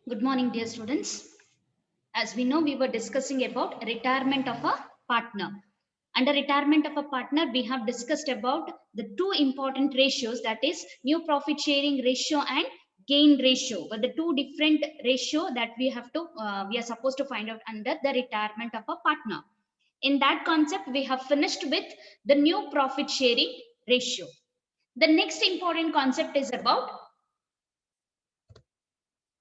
Good morning, dear students. As we know, we were discussing about retirement of a partner. Under retirement of a partner, we have discussed about the two important ratios, that is new profit sharing ratio and gain ratio, but the two different ratio that we are supposed to find out under the retirement of a partner. In that concept, we have finished with the new profit sharing ratio. The next important concept is about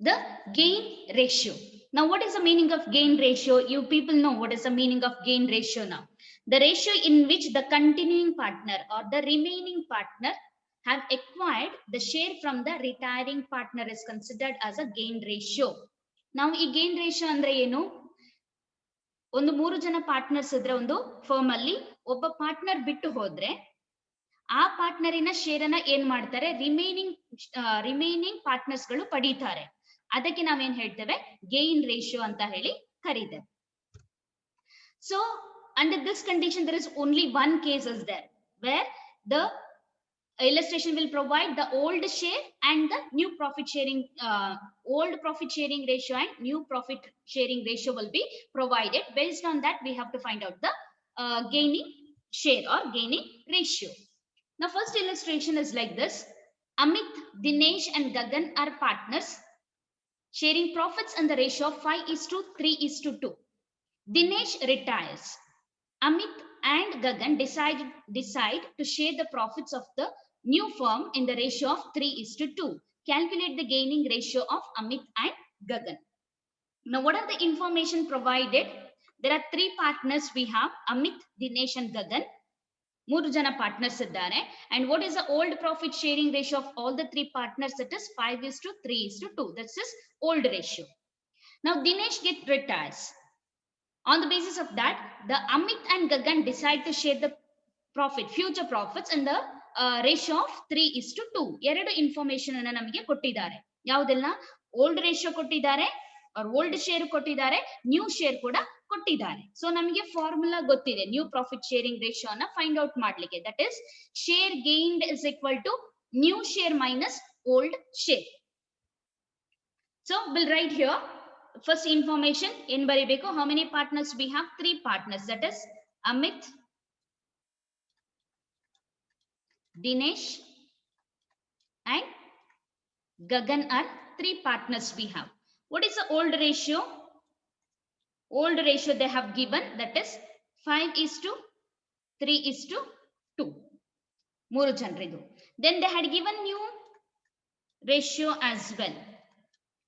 the gain ratio. Now, what is the meaning of gain ratio? You people know what is the meaning of gain ratio now. The ratio in which the continuing partner or the remaining partner have acquired the share from the retiring partner is considered as a gain ratio. Now, ಈ gain ratio ಅಂದ್ರೆ ಏನು? ಒಂದು 3 ಜನ partners ಇದ್ರೆ ಒಂದು firm ಅಲ್ಲಿ ಒಬ್ಬ partner ಬಿಟ್ಟು ಹೋದ್ರೆ ಆ ಪಾರ್ಟ್ನರಿನ ಶೇರ್ ಅನ್ನ ಏನ್ ಮಾಡ್ತಾರೆ, ರಿಮೈನಿಂಗ್ ಪಾರ್ಟ್ನರ್ಸ್ ಗಳು ಪಡೀತಾರೆ. ಅದಕ್ಕೆ ನಾವೇನ್ ಹೇಳ್ತೇವೆ, ಗೇನ್ ರೇಷಿಯೋ ಅಂತ ಹೇಳಿ ಕರೀತೇವೆ. So under this condition there is only one case is there where the illustration will provide the old share and the new profit sharing, old profit sharing ratio and new profit sharing ratio will be provided. Based on that we have to find out the gaining share or gaining ratio. Now first illustration is like this. Amit, Dinesh and Gagan are partners sharing profits in the ratio of 5:3:2. Dinesh retires. Amit and Gagan decide to share the profits of the new firm in the ratio of 3:2. Calculate the gaining ratio of Amit and Gagan. Now, what are the information provided? There are three partners we have, Amit, Dinesh and Gagan. 3 ಜನ partners ಇದ್ದಾರೆ. And what is the old profit sharing ratio of all the three partners? That is 5:3:2. That's his old ratio. Now Dinesh retires. On the basis of that, the Amit and Gagan decide to share the future profits in the ratio of 3:2. ಎರಡು information ಅನ್ನ ನಮಗೆ ಕೊಟ್ಟಿದ್ದಾರೆ. ಯಾವುದೆಲ್ಲ? Old ratio ಕೊಟ್ಟಿದ್ದಾರೆ, old share ಕೊಟ್ಟಿದ್ದಾರೆ, new share ಕೂಡ ಕೊಟ್ಟಿದ್ದಾರೆ. So ನಮಗೆ ಫಾರ್ಮುಲಾ ಗೊತ್ತಿದೆ ನ್ಯೂ ಪ್ರಾಫಿಟ್ ಶೇರಿಂಗ್ ರೇಷಿಯೋ ಅನ್ನ ಫೈಂಡ್ ಔಟ್ ಮಾಡ್ಲಿಕ್ಕೆ. That is share gained is equal to new share minus old share. So will write here first information in ಬರಿಬೇಕು. How many partners we have? 3 partners, that is Amit, Dinesh and Gagan are 3 partners we have. What is the old ratio? Old ratio they have given, that is 5:3:2. 3 ಜನರಿದು. Then they had given new ratio as well.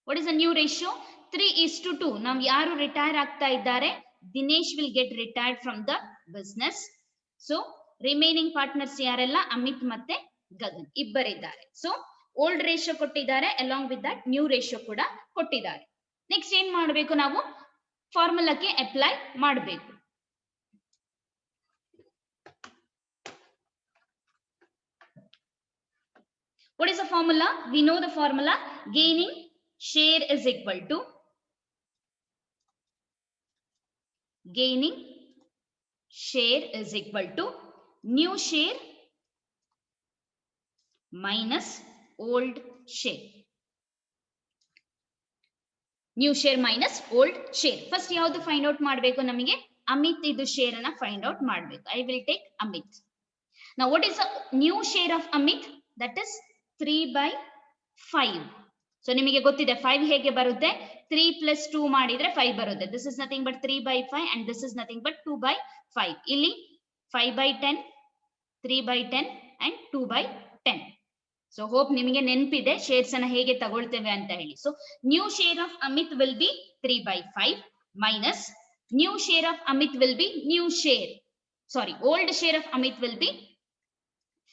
What is the new ratio? 3:2. ನಾವು ಯಾರು retire ಆಗ್ತಾ ಇದ್ದಾರೆ, Dinesh will get retired from the business. So remaining partners ಯಾರೆಲ್ಲ? ಅಮಿತ್ ಮತ್ತೆ Gagan ಇಬ್ಬರಿದ್ದಾರೆ. So old ratio ಕೊಟ್ಟಿದ್ದಾರೆ, along with that new ratio ಕೂಡ ಕೊಟ್ಟಿದ್ದಾರೆ. Next ಏನ್ ಮಾಡಬೇಕು, ನಾವು ಫಾರ್ಮುಲಾಕ್ಕೆ ಅಪ್ಲೈ ಮಾಡಬೇಕು. What is the formula? We know the formula. Gaining share is equal to new share minus old share. New share minus old share. First ಯಾವುದು find out ಮಾಡಬೇಕು? ನಮಗೆ ಅಮಿತ್ ಇದು ಶೇರ್ ಅನ್ನ ಫೈಂಡ್ ಔಟ್ ಮಾಡಬೇಕು. I will take Amit. Now what is the new share of Amit? That is 3/5. So ನಿಮಗೆ ಗೊತ್ತಿದೆ 5 ಹೇಗೆ ಬರುತ್ತೆ? 3 + 2 ಮಾಡಿದ್ರೆ 5 ಬರುತ್ತೆ. This is nothing but 3/5 and this is nothing but 2/5. ಇಲ್ಲಿ 5/10, 3/10 ಅಂಡ್ 2/10. ಸೊ ಹೋಪ್ ನಿಮಗೆ ನೆನಪಿದೆ ಶೇರ್ಸ್ ಅನ್ನ ಹೇಗೆ ತಗೊಳ್ತೇವೆ ಅಂತ ಹೇಳಿ. So new share of Amit will be 3/5 minus new share of Amit will be old share of Amit will be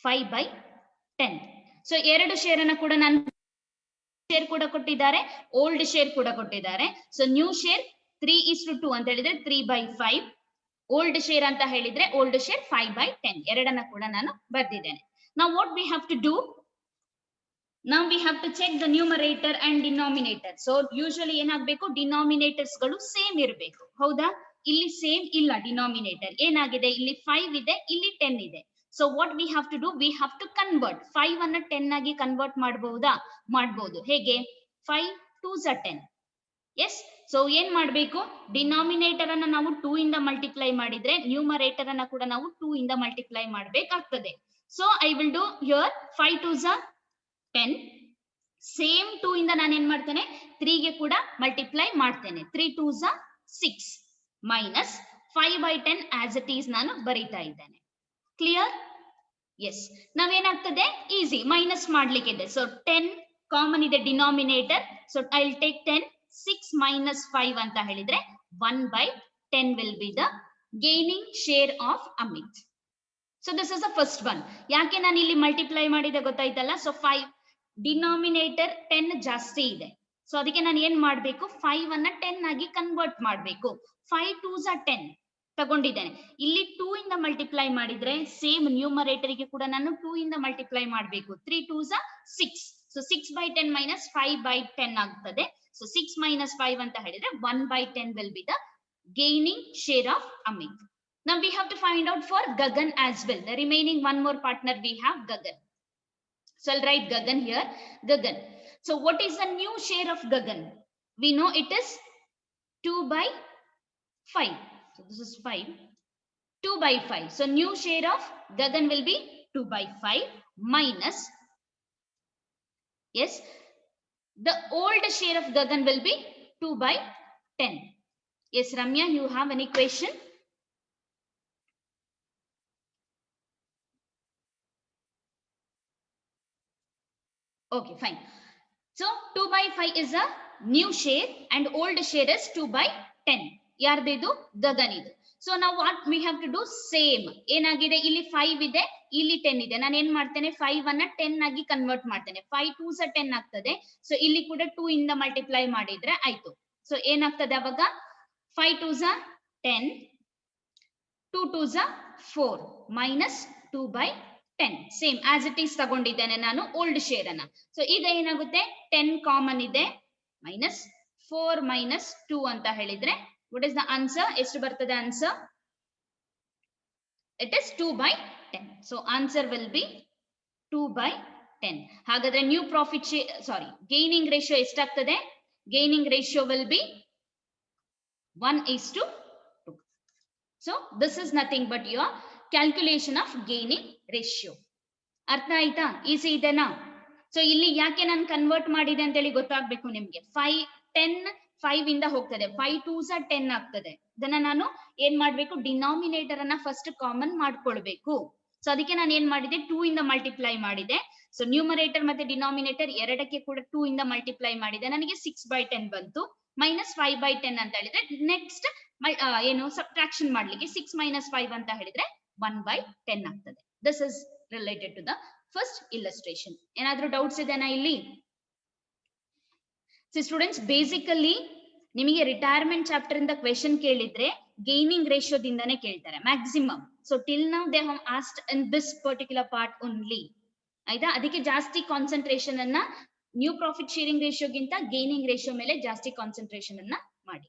5/10. So ಎರಡು share ಅನ್ನ ಕೂಡ ನಾನು ಶೇರ್ ಕೂಡ ಕೊಟ್ಟಿದ್ದಾರೆ, ಓಲ್ಡ್ ಶೇರ್ ಕೂಡ ಕೊಟ್ಟಿದ್ದಾರೆ. ಸೊ ನ್ಯೂ ಶೇರ್ 3:2 ಅಂತ ಹೇಳಿದ್ರೆ 3/5, ಓಲ್ಡ್ ಶೇರ್ ಅಂತ ಹೇಳಿದ್ರೆ ಓಲ್ಡ್ ಶೇರ್ 5/10. ಎರಡನ್ನ ಕೂಡ ನಾನು ಬರ್ದಿದ್ದೇನೆ. Now what we have to do? Now we have to check the numerator and denominator. So usually ಏನಾಗಬೇಕು, ಡಿನಾಮಿನೇಟರ್ಸ್ ಗಳು ಸೇಮ್ ಇರಬೇಕು. ಹೌದಾ? ಇಲ್ಲಿ ಸೇಮ್ ಇಲ್ಲ. ಡಿನಾಮಿನೇಟರ್ ಏನಾಗಿದೆ, ಇಲ್ಲಿ 5 ಇದೆ, ಇಲ್ಲಿ 10 ಇದೆ. So what we have to do? We have to convert 5 ಅನ್ನ 10 ಆಗಿ ಕನ್ವರ್ಟ್ ಮಾಡಬಹುದಾ? ಮಾಡಬಹುದು. ಹೇಗೆ? 5 2s are 10. ಎಸ್. ಸೊ ಏನ್ ಮಾಡ್ಬೇಕು, ಡಿನಾಮಿನೇಟರ್ ಅನ್ನ ನಾವು 2 ಇಂದ ಮಲ್ಟಿಪ್ಲೈ ಮಾಡಿದ್ರೆ ನ್ಯೂಮರೇಟರ್ ಅನ್ನ ಕೂಡ ನಾವು 2 ಇಂದ ಮಲ್ಟಿಪ್ಲೈ ಮಾಡ್ಬೇಕಾಗ್ತದೆ. So I will do here 5 2s are 10. Same 2 ಇಂದ ನಾನು ಏನ್ ಮಾಡ್ತೇನೆ, 3 ಗೆ ಕೂಡ ಮಲ್ಟಿಪ್ಲೈ ಮಾಡ್ತೇನೆ. 3 2s are 6 minus 5/10 as it is ನಾನು ಬರೀತಾ ಇದ್ದೇನೆ. ಕ್ಲಿಯರ್? ಎಸ್. ನಾವೇನಾಗ್ತದೆ, ಈಸಿ ಮೈನಸ್ ಮಾಡ್ಲಿಕ್ಕೆ ಇದೆ. ಸೊ 10 ಕಾಮನ್ ಇದೆ denominator. So I will take 10. 6 minus 5 ಅಂತ ಹೇಳಿದ್ರೆ 1/10 will be the gaining share of Amit. So this is the first one. ಯಾಕೆ ನಾನು ಇಲ್ಲಿ ಮಲ್ಟಿಪ್ಲೈ ಮಾಡಿದೆ ಗೊತ್ತಾಯ್ತಲ್ಲ. ಸೊ 5 ಡಿನಾಮಿನೇಟರ್ 10 ಜಾಸ್ತಿ ಇದೆ. ಸೊ ಅದಕ್ಕೆ ನಾನು ಏನ್ ಮಾಡ್ಬೇಕು, 5 ಅನ್ನ 10 ಆಗಿ ಕನ್ವರ್ಟ್ ಮಾಡ್ಬೇಕು. 5 2s are 10 ತಗೊಂಡಿದ್ದೇನೆ. ಇಲ್ಲಿ 2 ಇಂದ ಮಲ್ಟಿಪ್ಲೈ ಮಾಡಿದ್ರೆ ಸೇಮ್ ನ್ಯೂಮರೇಟರ್ ಗೆ ಕೂಡ ನಾನು 2 ಇಂದ ಮಲ್ಟಿಪ್ಲೈ ಮಾಡಬೇಕು. 3 2s are 6. ಸೊ 6/10 minus 5/10 ಆಗ್ತದೆ. So 6 minus 5 ಅಂತ ಹೇಳಿದ್ರೆ 1/10 will be the gaining share of Amit. Now we have to find out for Gagan as well. The remaining one more partner we have Gagan. So I'll write Gagan here. Gagan. So what is the new share of Gagan? We know it is 2/5. So this is 5. 2/5. So new share of Gagan will be 2/5 minus, yes, the old share of Gagan will be 2/10. Yes, Ramya, you have any question? Okay, fine. So 2/5 is a new share and old share is 2/10. ಯಾರ್ದಿದು? Gagan ಇದು. So now what we have to do? Same. ಏನಾಗಿದೆ, ಇಲ್ಲಿ 5 ಇದೆ, ಇಲ್ಲಿ 10 ಇದೆ. ನಾನು ಏನ್ ಮಾಡ್ತೇನೆ, 5 ಅನ್ನ 10 ಆಗಿ ಕನ್ವರ್ಟ್ ಮಾಡ್ತೇನೆ. 5 2s are 10 ಆಗ್ತದೆ. ಸೊ ಇಲ್ಲಿ ಕೂಡ 2 ಇಂದ ಮಲ್ಟಿಪ್ಲೈ ಮಾಡಿದ್ರೆ ಆಯ್ತು. ಸೊ ಏನಾಗ್ತದೆ ಅವಾಗ, 5 2s are 10, 2 2s are 4 minus 2/10. Same as it is ತಗೊಂಡಿದ್ದೇನೆ ನಾನು ಓಲ್ಡ್ ಶೇರ್ ಅನ್ನ. ಸೊ ಈಗ ಏನಾಗುತ್ತೆ, 10 ಕಾಮನ್ ಇದೆ, ಮೈನಸ್ 4 minus 2 ಅಂತ ಹೇಳಿದ್ರೆ what is the answer? ಎಷ್ಟು ಬರ್ತದೆ answer? It is 2/10. So answer will be 2/10. ಹಾಗಾದ್ರೆ ನ್ಯೂ ಪ್ರಾಫಿಟ್ ಗೈನಿಂಗ್ ರೇಷಿಯೋ ಎಷ್ಟಾಗ್ತದೆ? Gaining ratio will be 1:2. So this is nothing but your calculation of gaining ratio. ಅರ್ಥ ಆಯ್ತಾ? Easy ಇದೆನಾ? So ಇಲ್ಲಿ ಯಾಕೆ ನಾನು ಕನ್ವರ್ಟ್ ಮಾಡಿದೆ ಅಂತ ಹೇಳಿ ಗೊತ್ತಾಗ್ಬೇಕು ನಿಮ್ಗೆ. 5 ಇಂದ ಹೋಗ್ತದೆ, 5 2s are 10 ಆಗ್ತದೆ. ಇದನ್ನ ನಾನು ಏನ್ ಮಾಡ್ಬೇಕು, ಡಿನಾಮಿನೇಟರ್ ಅನ್ನ ಫಸ್ಟ್ ಕಾಮನ್ ಮಾಡ್ಕೊಳ್ಬೇಕು. ಸೊ ಅದಕ್ಕೆ ನಾನು ಏನ್ ಮಾಡಿದೆ, 2 ಇಂದ ಮಲ್ಟಿಪ್ಲೈ ಮಾಡಿದೆ. ಸೊ ನ್ಯೂಮರೇಟರ್ ಮತ್ತೆ ಡಿನಾಮಿನೇಟರ್ ಎರಡಕ್ಕೆ ಕೂಡ 2 ಇಂದ ಮಲ್ಟಿಪ್ಲೈ ಮಾಡಿದೆ, ನನಗೆ 6/10 ಬಂತು. ಮೈನಸ್ 5/10 ಅಂತ ಹೇಳಿದ್ರೆ ನೆಕ್ಸ್ಟ್ ಏನು ಸಬ್ಟ್ರಾಕ್ಷನ್ ಮಾಡ್ಲಿಕ್ಕೆ 6 minus 5 ಅಂತ ಹೇಳಿದ್ರೆ 1/10 ಆಗ್ತದೆ. This is related to the first illustration. ಏನಾದ್ರೂ ಡೌಟ್ಸ್ ಇದೆನಾ ಇಲ್ಲಿ? ಸ್ಟೂಡೆಂಟ್ಸ್, ಬೇಸಿಕಲಿ ನಿಮಗೆ ರಿಟೈರ್ಮೆಂಟ್ ಚಾಪ್ಟರ್ ಇಂದ ಕ್ವೆಶನ್ ಕೇಳಿದ್ರೆ ಗೈನಿಂಗ್ ರೇಷಿಯೋದಿಂದಾನೇ ಕೇಳ್ತಾರೆ maximum. So till now they have asked in this particular part only. ಆಯ್ತಾ? ಅದಕ್ಕೆ ಜಾಸ್ತಿ ಕಾನ್ಸಂಟ್ರೇಷನ್ ಅನ್ನ ನ್ಯೂ ಪ್ರಾಫಿಟ್ ಶೇರಿಂಗ್ ರೇಷಿಯೋಗಿಂತ ಗೈನಿಂಗ್ ರೇಷಿಯೋ ಮೇಲೆ ಜಾಸ್ತಿ ಕಾನ್ಸಂಟ್ರೇಷನ್ ಅನ್ನ ಮಾಡಿ.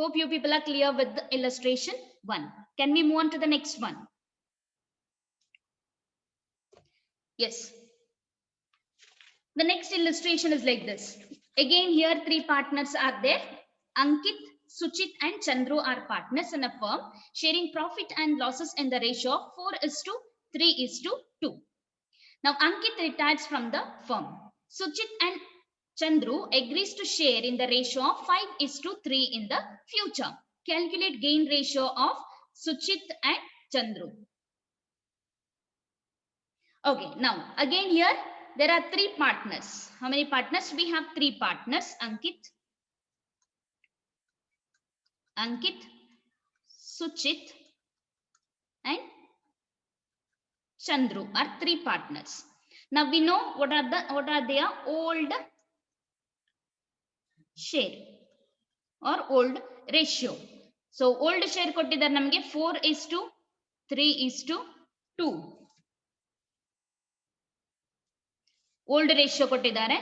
Hope you people are clear with illustration 1. Can we move on to the next one? Yes. The next illustration is like this. Again, here 3 partners are there. Ankit, Suchit and Chandru are partners in a firm sharing profit and losses in the ratio of 4:3:2. Now Ankit retires from the firm. Suchit and Chandru agrees to share in the ratio of 5:3 in the future. Calculate gain ratio of Suchit and Chandru. Okay, now again here there are 3 partners. How many partners? We have 3 partners. Ankit, Suchit and Chandru are 3 partners. Now we know what are their old share or old ratio. So old share ಕೊಟ್ಟಿದ್ದಾರೆ ನಮಗೆ 4:3:2. old ratio ಕೊಟ್ಟಿದ್ದಾರೆ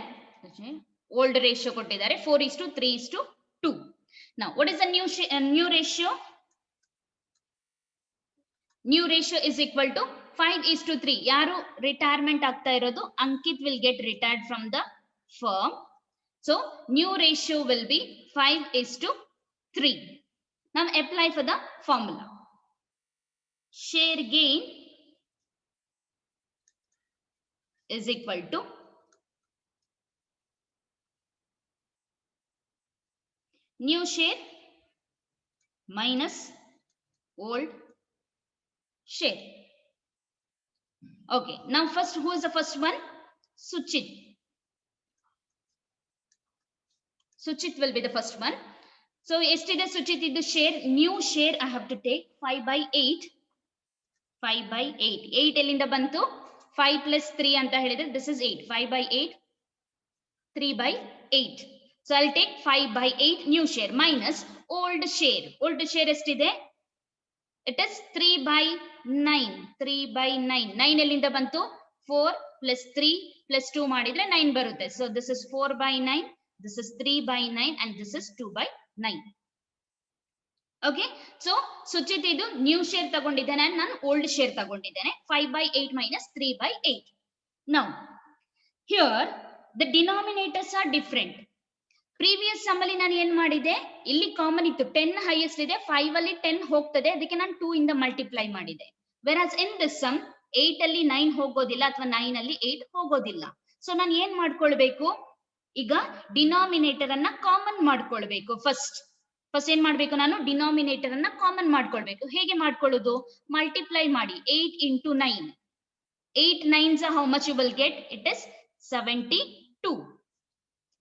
4:3:2. Now what is the new ratio? New ratio is equal to 5:3. ಯಾರು retirement ಆಗ್ತಾ ಇರೋದು? Ankit will get retired from the firm. So new ratio will be 5:3. Now apply for the formula. Share gain is equal to new share minus old share. Okay, now first, who is the first one? Suchit. Suchit will be the first one. So yesterday Suchit is the share, new share I have to take 5/8. 5/8. 8 ಎಲ್ಲಿಂದ ಬಂತು? 5 plus 3 ಅಂತ ಹೇಳಿದ್ರೆ this is 8. 5/8, 3/8. So I'll take 5/8 new share minus old share. Old share ಎಷ್ಟಿದೆ? It is 3/9. 3/9. 9 ಎಲ್ಲಿಂದ ಬಂತು? 4 plus 3 plus 2 ಮಾಡಿದ್ರೆ 9 ಬರುತ್ತೆ. So this is 4/9, this is 3/9 and this is 2/9. Okay, so Suchit ಇದು ನ್ಯೂ ಶೇರ್ ತಗೊಂಡಿದ್ದೇನೆ, ನಾನು ಓಲ್ಡ್ ಶೇರ್ ತಗೊಂಡಿದ್ದೇನೆ. 5/8 minus 3/8. Now here the denominators are different. Previous sum ಅಲ್ಲಿ ನಾನು ಏನ್ ಮಾಡಿದೆ, ಇಲ್ಲಿ ಕಾಮನ್ ಇತ್ತು 10 ಹೈಯೆಸ್ಟ್ ಇದೆ, 5 ಅಲ್ಲಿ 10 ಹೋಗ್ತದೆ, ಅದಕ್ಕೆ ನಾನು 2 ಇಂದ ಮಲ್ಟಿಪ್ಲೈ ಮಾಡಿದೆ. ವೆರಾಸ್ ಇನ್ ದಿಸ್ ಸಮ್ 8 ಅಲ್ಲಿ 9 ಹೋಗೋದಿಲ್ಲ ಅಥವಾ 9 ಅಲ್ಲಿ 8 ಹೋಗೋದಿಲ್ಲ. ಸೊ ನಾನು ಏನ್ ಮಾಡ್ಕೊಳ್ಬೇಕು, ಈಗ ಡಿನಾಮಿನೇಟರ್ ಅನ್ನ ಕಾಮನ್ ಮಾಡ್ಕೊಳ್ಬೇಕು. ಫಸ್ಟ್ ಏನ್ ಮಾಡ್ಬೇಕು, ನಾನು ಡಿನಾಮಿನೇಟರ್ ಅನ್ನ ಕಾಮನ್ ಮಾಡ್ಕೊಳ್ಬೇಕು. ಹೇಗೆ ಮಾಡ್ಕೊಳ್ಳೋದು? ಮಲ್ಟಿಪ್ಲೈ ಮಾಡಿ 8 into 9. 8 9s how much you will get? It is 72.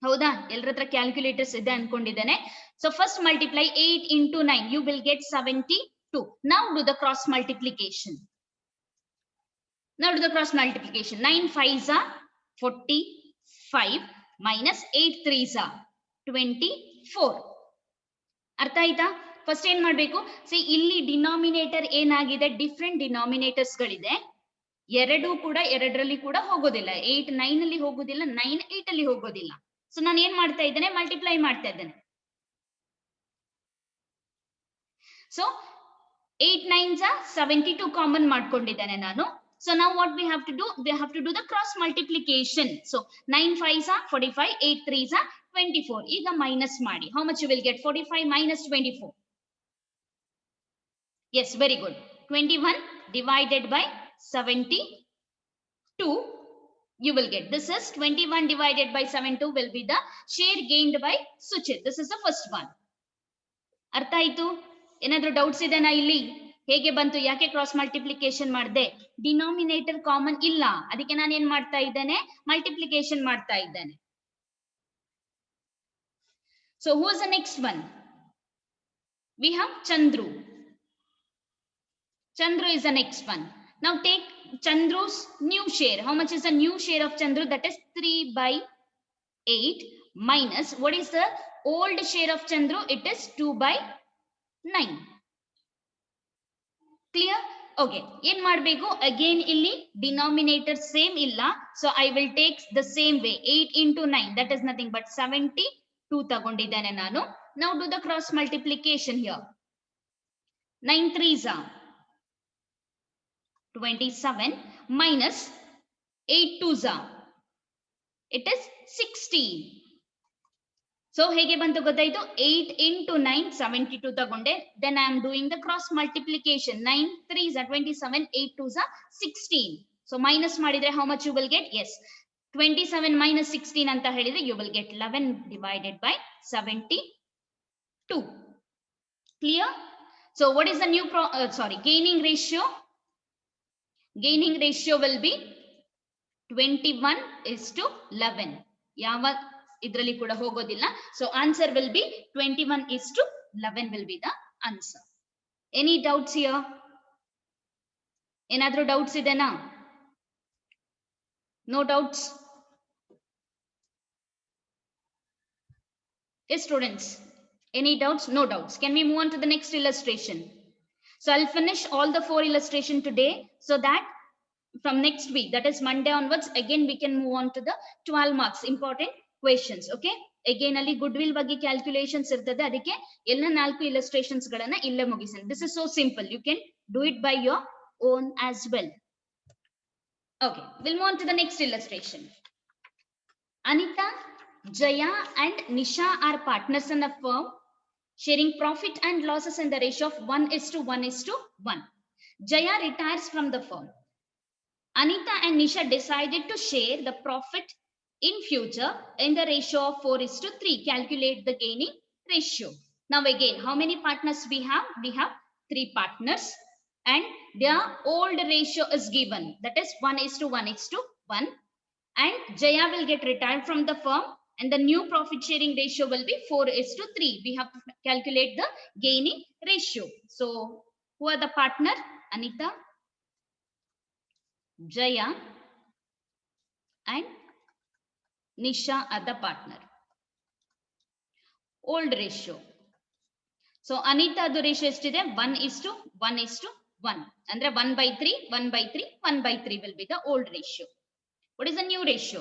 ಹೌದಾ? ಎಲ್ಲರ ಹತ್ರ ಕ್ಯಾಲ್ಕುಲೇಟರ್ಸ್ ಇದೆ ಅನ್ಕೊಂಡಿದ್ದೇನೆ. So first multiply 8 into 9, you will get 72. Now do the cross multiplication. 9 5s are 45 minus 8 3s are 24. ಅರ್ಥ ಆಯ್ತಾ? ಫಸ್ಟ್ ಏನ್ ಮಾಡ್ಬೇಕು, ಇಲ್ಲಿ ಡಿನಾಮಿನೇಟರ್ ಏನಾಗಿದೆ, ಡಿಫ್ರೆಂಟ್ ಡಿನಾಮಿನೇಟರ್ಸ್ ಗಳಿದೆ. ಎರಡರಲ್ಲಿ ಕೂಡ ಹೋಗೋದಿಲ್ಲ. 8 9 ಅಲ್ಲಿ ಹೋಗೋದಿಲ್ಲ, 9 8 ಅಲ್ಲಿ ಹೋಗೋದಿಲ್ಲ. ಸೊ ನಾನು ಏನ್ ಮಾಡ್ತಾ ಇದ್ದೇನೆ, ಮಲ್ಟಿಪ್ಲೈ ಮಾಡ್ತಾ ಇದ್ದೇನೆ. ಸೊ 8 9s are 72 ಕಾಮನ್ ಮಾಡ್ಕೊಂಡಿದ್ದೇನೆ ನಾನು. So now what we have to do, we have to do the cross multiplication. So 9 5s are 45, 8 3s are 24. ಈಗ ಮೈನಸ್ ಮಾಡಿ, how much you will get? 45 minus 24. Yes, very good. 21 divided by 72 you will get. This is 21 divided by 72 will be the share gained by Suchit. This is the first one. ಅರ್ಥ ಆಯ್ತು? ಏನಾದ್ರೂ doubts ಇದೆನಾ ಇಲ್ಲಿ? ಹೇಗೆ ಬಂತು, ಯಾಕೆ cross multiplication ಮಾಡಿದೆ? Denominator common ಇಲ್ಲ, ಅದಕ್ಕೆ ನಾನು ಏನ್ ಮಾಡ್ತಾ ಇದ್ದೇನೆ, ಮಲ್ಟಿಪ್ಲಿಕೇಶನ್ ಮಾಡ್ತಾ ಇದ್ದೇನೆ. So who is the next one? We have Chandru. Chandru is the next one. Now take Chandru's new share. How much is the new share of Chandru? That is 3/8 minus what is the old share of Chandru? It is 2/9. Clear? Okay. ಏನ್ ಮಾಡಬೇಕು, again ಇಲ್ಲಿ denominator same ಇಲ್ಲ. So I will take the same way. 8 into 9 that is nothing but 72 ತಗೊಂಡಿದ್ದೇನೆ ನಾನು. Now do the cross multiplication here. 9 3s are 27 minus 8 2s are, it is 16. So ಹೇಗೆ ಬಂತು ಗೊತ್ತಾಯ್ತು? 8 into 9 72 ತಗೊಂಡೆ. Then I am doing the cross multiplication. 9 3s are 27, 8 2s are 16. So minus ಮಾಡಿದ್ರೆ how much you will get? Yes, 27 minus 16 ಅಂತ ಹೇಳಿದ್ರೆ you will get 11 divided by 72. Clear? So what is the new gaining ratio? Gaining ratio will be 21:11. ಯಾವ ಇದರಲ್ಲಿ ಕೂಡ ಹೋಗೋದಿಲ್ಲ. So answer will be 21:11 will be the answer. Any doubts here? ಏನಾದ್ರೂ doubts ಇದೆನಾ? No doubts? Yes students, any doubts? No doubts. Can we move on to the next illustration? So I'll finish all the 4 illustration today, so that from next week, that is Monday onwards, again we can move on to the 12 marks important questions. Okay, again ಅಲ್ಲಿ goodwill ಬಗ್ಗೆ calculations ಇರ್ತದೆ, ಅದಕ್ಕೆ ಎಲ್ಲ 4 illustrations ಗಳನ್ನ ಇಲ್ಲೇ ಮುಗಿಸೋಣ. This is so simple, you can do it by your own as well. Okay, we'll move on to the next illustration. Anita Jaya and Nisha are partners in a firm, sharing profit and losses in the ratio of 1:1:1. Jaya retires from the firm. Anita and Nisha decided to share the profit in future in the ratio of 4:3. Calculate the gaining ratio. Now again, how many partners we have? We have 3 partners and their old ratio is given. That is 1:1:1. And Jaya will get retired from the firm and the new profit sharing ratio will be 4:3. We have to calculate the gaining ratio. So who are the partner? Anita, Jaya and Nisha are the partner. Old ratio. So Anita the ratio ಎಷ್ಟಿದೆ 1:1:1. ಅಂದ್ರೆ 1/3, 1/3, 1/3 will be the old ratio. What is the new ratio?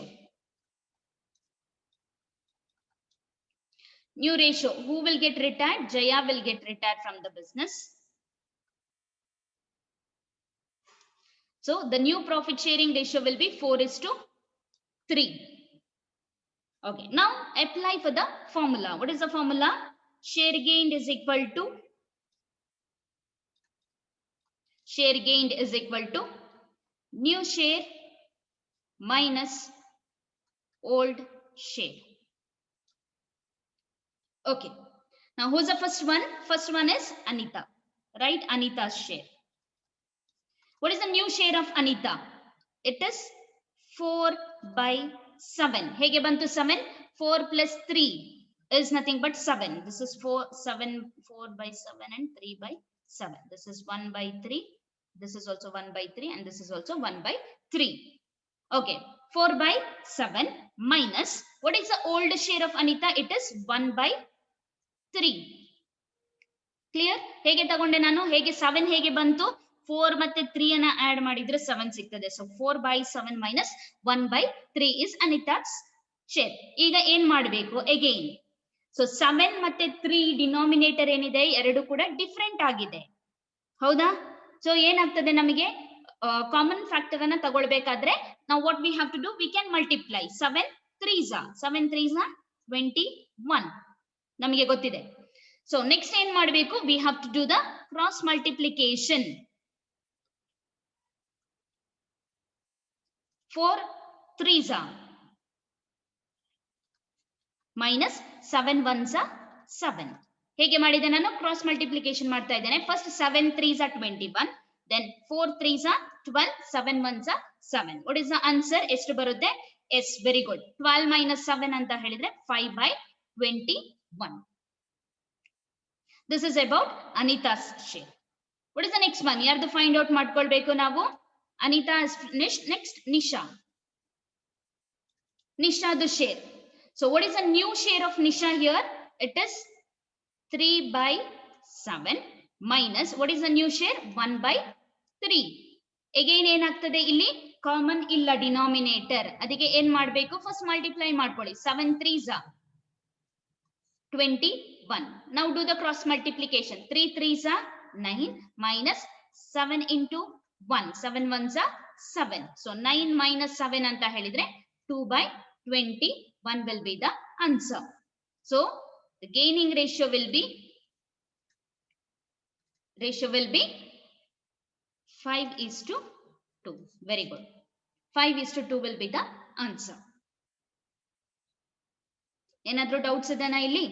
New ratio. Who will get retired? Jaya will get retired from the business. So the new profit sharing ratio will be 4:3. Okay, now apply for the formula. What is the formula? Share gained is equal to new share minus old share. Okay, now who's the first one? First one is Anita, right? Anita's share. What is the new share of Anita? It is 4/7. Hege bantu 7? 4 plus 3 is nothing but 7. This is 4/7 and 3/7. This is 1/3. This is also 1/3 and this is also 1/3. Okay, 4/7 minus, what is the old share of Anita? It is 1/3. Clear? ಹೇಗೆ ತಗೊಂಡೆ ನಾನು? ಹೇಗೆ 7 ಹೇಗೆ ಬಂತು? 4 ಮತ್ತೆ 3 ಅನ್ನ add ಮಾಡಿದ್ರೆ 7 ಸಿಗ್ತದೆ. So 4/7 minus 1/3 is Anita's share. ಈಗ ಏನ್ ಮಾಡಬೇಕು? Again, ಸೊ 7 ಮತ್ತೆ 3 ಡಿನಾಮಿನೇಟರ್ ಏನಿದೆ ಎರಡು ಕೂಡ ಡಿಫರೆಂಟ್ ಆಗಿದೆ, ಹೌದಾ? ಸೊ ಏನಾಗ್ತದೆ, ನಮಗೆ ಕಾಮನ್ ಫ್ಯಾಕ್ಟರ್ ಅನ್ನ ತಗೊಳ್ಬೇಕಾದ್ರೆ ನಾವು what we have to do? We can multiply. 7 3s 21 ನಮಗೆ ಗೊತ್ತಿದೆ. ಸೊ ನೆಕ್ಸ್ಟ್ ಏನ್ ಮಾಡಬೇಕು? We have to do the cross multiplication. 4 3s minus 7 1s 7. ಹೇಗೆ ಮಾಡಿದೆ ನಾನು? ಕ್ರಾಸ್ ಮಲ್ಟಿಪ್ಲಿಕೇಶನ್ ಮಾಡ್ತಾ ಇದ್ದೇನೆ. First 7 3s 21, then 4 3s 12, 7 1s 7. What is the answer? ಎಷ್ಟು ಬರುತ್ತೆ? Yes, very good. 12 minus 7 ಅಂತ ಹೇಳಿದ್ರೆ 5/21. This is about Anita's share. What is the next one? ಯಾರ್ದು ಫೈಂಡ್ ಔಟ್ ಮಾಡ್ಕೊಳ್ಬೇಕು ನಾವು? Anita is finished. Next, Nisha. Nisha the share. So what is the new share of Nisha here? It is 3/7 minus, what is the new share? 1/3. Again ಏನಾಗ್ತದೆ ಇಲ್ಲಿ? Common ಇಲ್ಲ denominator, ಅದಕ್ಕೆ ಏನ್ ಮಾಡಬೇಕು? First multiply ಮಾಡ್ಕೊಳ್ಳಿ. 7 3s 21. Now do the cross multiplication. 3 3s 9 minus 7 into 1, 7 1s 7. So 9 minus 7 ಅಂತ ಹೇಳಿದ್ರೆ 2/21 will be the answer. So the gaining ratio will be 5:2. Very good. 5:2 will be the answer. ಏನಾದ್ರೂ doubts ಇದೆನಾ ಇಲ್ಲಿ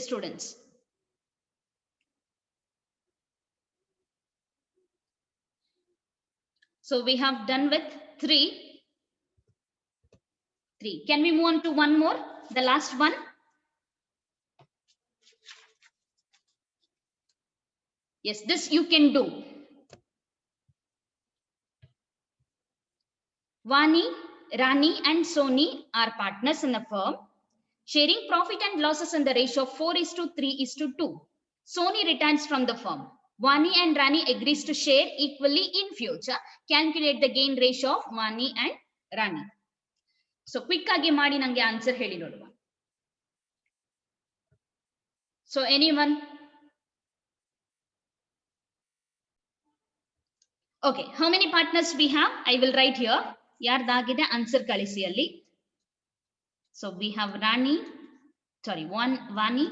students? So we have done with 3. Can we move on to one more, the last one? Yes, this you can do. Vani, Rani and Soni are partners in the firm, sharing profit and losses in the ratio of 4:3:2. Soni returns from the firm. Vani and Rani agrees to share equally in future. Calculate the gain ratio of Vani and Rani. So quick ಆಗಿ ಮಾಡಿ ನಂಗೆ answer ಹೇಳಿ ನೋಡುವ. So anyone? Okay, how many partners we have? I will write here. ಯಾರ್ದಾಗಿದೆ answer ಕಳಿಸಿ ಅಲ್ಲಿ. So we have Rani, sorry Vani,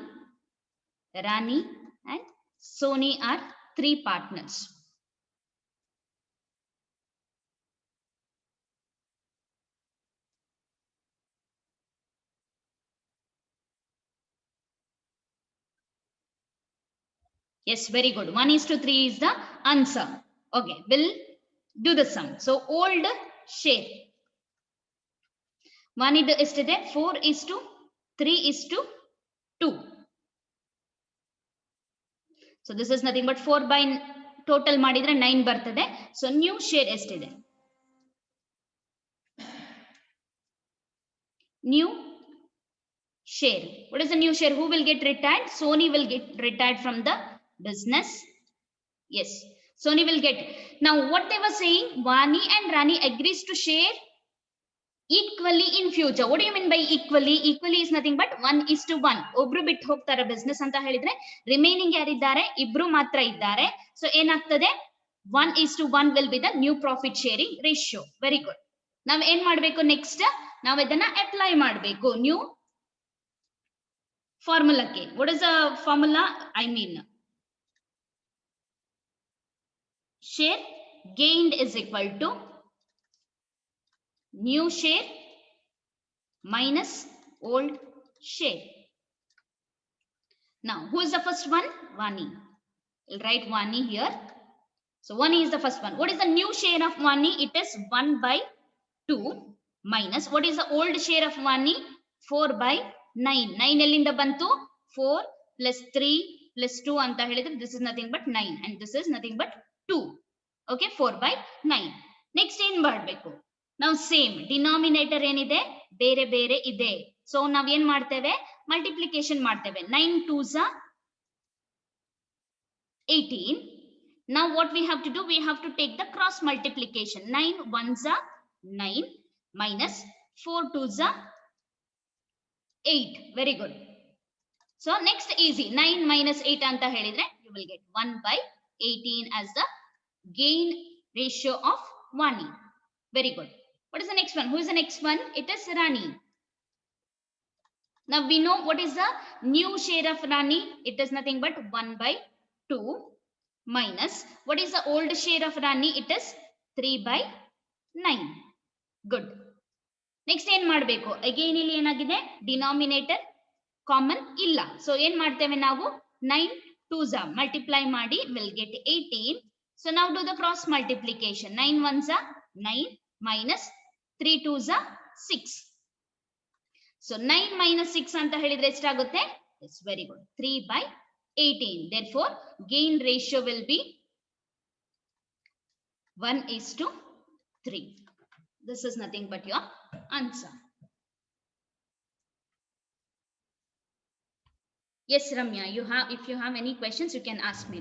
Rani and Soni are 3 partners. Yes, very good. 1:3 is the answer. Okay, we'll do the sum. So old share. 1 is yesterday, 4:3:2. So this is nothing but 4 by total ಮಾಡಿದ್ರೆ 9 ಬರ್ತದೆ. So new share ಎಷ್ಟಿದೆ? New share. What is the new share? Who will get retired? Sony will get retired from the business. Yes, Sony will get. Now what they were saying, Vani and Rani agrees to share equally in future. What do you mean by equally? Equally is nothing but 1:1. ಒಬ್ರು ಬಿಟ್ಟು ಹೋಗ್ತಾರೆ business ಅಂತ ಹೇಳಿದ್ರೆ remaining ಯಾರಿದ್ದಾರೆ? ಇಬ್ರು ಮಾತ್ರ ಇದ್ದಾರೆ. So ಏನಾಗ್ತದೆ? 1:1 will be the new profit sharing ratio. Very good. ನಾವ್ ಏನ್ ಮಾಡ್ಬೇಕು ನೆಕ್ಸ್ಟ್? ನಾವ್ ಇದನ್ನ ಅಪ್ಲೈ ಮಾಡ್ಬೇಕು new ಫಾರ್ಮುಲಾಕ್ಕೆ. What is the formula? I mean share gained is equal to new share minus old share. Now who is the first one? Vani. We'll write Vani here. So Vani is the first one. What is the new share of Vani? It is 1/2 minus what is the old share of Vani? 4/9. 9 ಎಲ್ಲಿಂದ ಬಂತು? 4 plus 3 plus 2 ಅಂತ ಹೇಳಿದ್ರೆ this is nothing but 9 and this is nothing but 2. Okay, 4/9. Next ಏನ್ ಮಾಡಬೇಕು? ನಾವು same denominator ಏನಿದೆ ಬೇರೆ ಬೇರೆ ಇದೆ. ಸೊ ನಾವ್ ಏನ್ ಮಾಡ್ತೇವೆ? ಮಲ್ಟಿಪ್ಲಿಕೇಶನ್ ಮಾಡ್ತೇವೆ. 9 2s are 18. Now what we have to do? We have to take the cross multiplication. 9 1s are 9 minus 4 2s are 8. Very good. So next easy. 9 minus 8 anta helidre you will get 1/18 as the gain ratio of Vani. Very good. What is the next one? Who is the next one? It is Rani. Now we know what is the new share of Rani. It is nothing but 1/2 minus what is the old share of Rani? It is 3/9. Good. Next ಏನ್ ಮಾಡಬೇಕು? Again ಇಲ್ಲಿ ಏನಾಗಿದೆ? Denominator common ಇಲ್ಲ. So ಏನ್ ಮಾಡ್ತೇವೆ ನಾವು? 9 2s multiply ಮಾಡಿ will get 18. So now do the cross multiplication. 9 1s are 9 minus 3 2s are 6. So 9 minus 6 ಅಂತ ಹೇಳಿದ್ರೆ ಎಷ್ಟಾಗುತ್ತೆ? It's very good. 3/18. Therefore gain ratio will be 1:3. This is nothing but your answer. Yes, Ramya, if you have any questions, you can ask me.